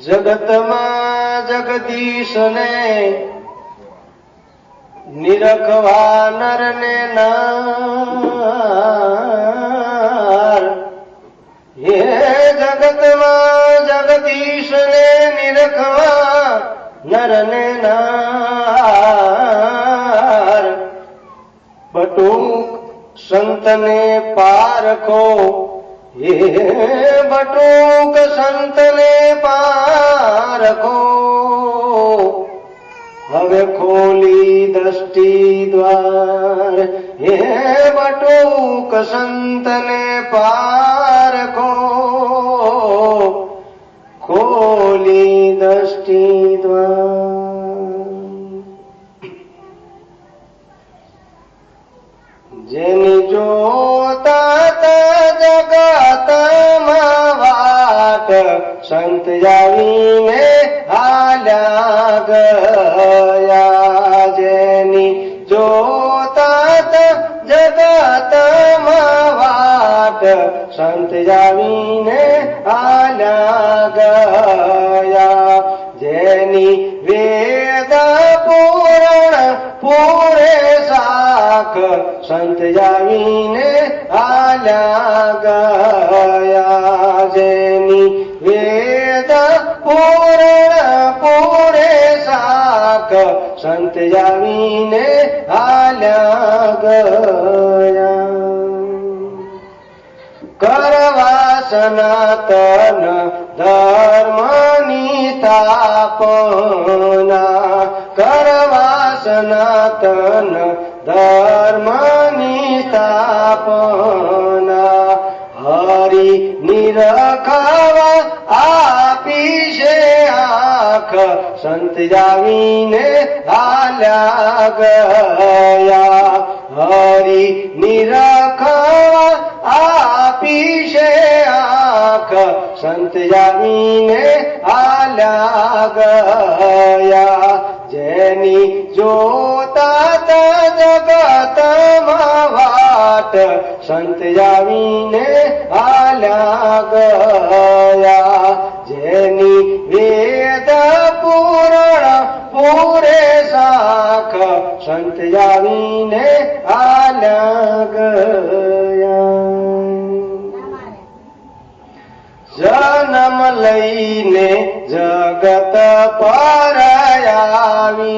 જગતમાં જગદીશને નિરખવા નર ને નાર. હે જગતમાં જગદીશને નિરખવા નર ને નાર. બટુક સંતને પારખો, હે બટુક સંતને પારખો. હવે ખોલી દ્રષ્ટિ દ્વાર, હે બટુક સંતને પારખો. ખોલી દ્રષ્ટિ દ્વાર. જેની જોતા જગતમાં વાટ, સંત આવીને હાલ્યા ગયા. જેની જોતા જગતમાં વાટ, સંત આવીને હાલ્યા ગયા. જેની વેદ પુરાણ પૂરે શાખ, સંત આવીને હાલ્યા ગયા. જેની વેદ પુરાણ પૂરે શાખ, સંત આવીને હાલ્યા ગયા. કરવા સનાતન ધર્મની સ્થાપના, કરવા સનાતન ધર્મની સ્થાપના. હરિ નિરખવા આપી છે આંખ, સંત આવીને હાલ્યા ગયા. હરિ નિરખવા આપી છે આંખ, સંત આવીને હાલ્યા ગયા. જેની જોતા જગતમાં વાટ, સંત આવીને હાલ્યા ગયા. જેની વેદ પુરાણ પૂરે શાખ, સંત આવીને હાલ્યા ગયા. જન્મ લઈને જગત પર આવ્યા,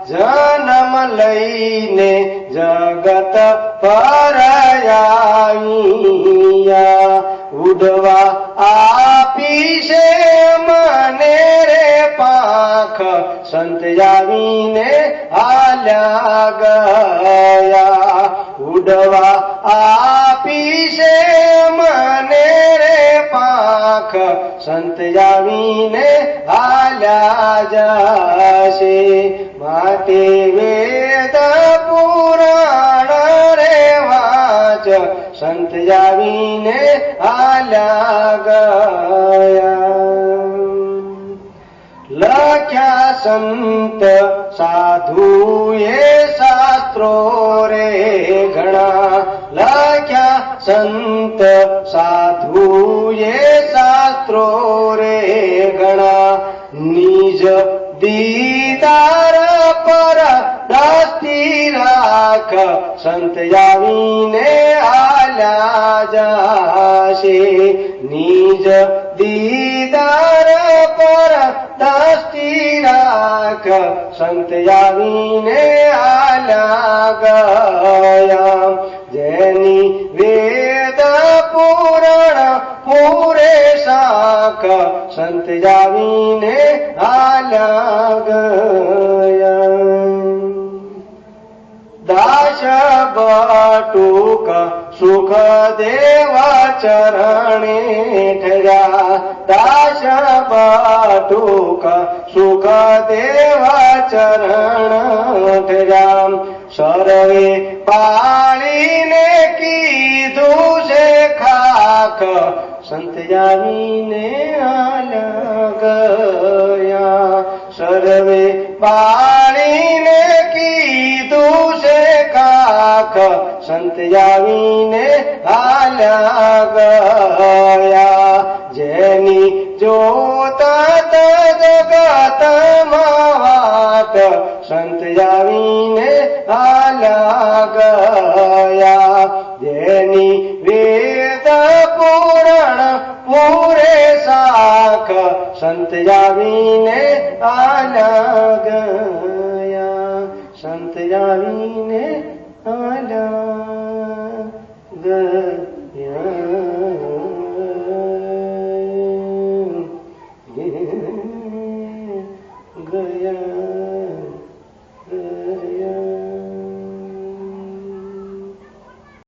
જન્મ લઈને જગત પર આવ્યા. ઉડવા આપી છે મને રે પાંખ, સંત આવીને હાલ્યા ગયા. ઉડવા આપી છે મને રે પાંખ, સંત આવીને હાલ્યા જશે. માટે વેદ પુરાણ રે વાંચ, સંત આવીને હાલ્યા ગયા. લખ્યા સંત સાધુએ શાસ્ત્રો રે ઘણા, લખ્યા સંત સાધુએ શાસ્ત્રો રે ઘણા. નિજ દીદાર પર દ્રષ્ટિ રાખ, સંત આવીને હાલ્યા જશે. નિજ દીદાર પર દ્રષ્ટિ રાખ, સંત આવીને હાલ્યા ગયા. જેની વેદ પુરાણ પૂરે શાખ, સંત આવીને હાલ્યા ગયા. દાસ બટુક સુખદેવ ચરણે ઠર્યા, દાસ બટુક સુખદેવ ચરણ ઠર્યા. સર્વે પાળીને કીધું છે ખાખ, સંત આવીને હાલ્યા ગયા. સર્વે પાળીને કીધું છે ખાખ, સંત આવીને હાલ્યા ગયા. જેની ગયા, જેની વેદ પુરાણ પૂરે શાખ સંત આવીને આલ્યા ગયા, સંત આવીને આલ્યા ગયા.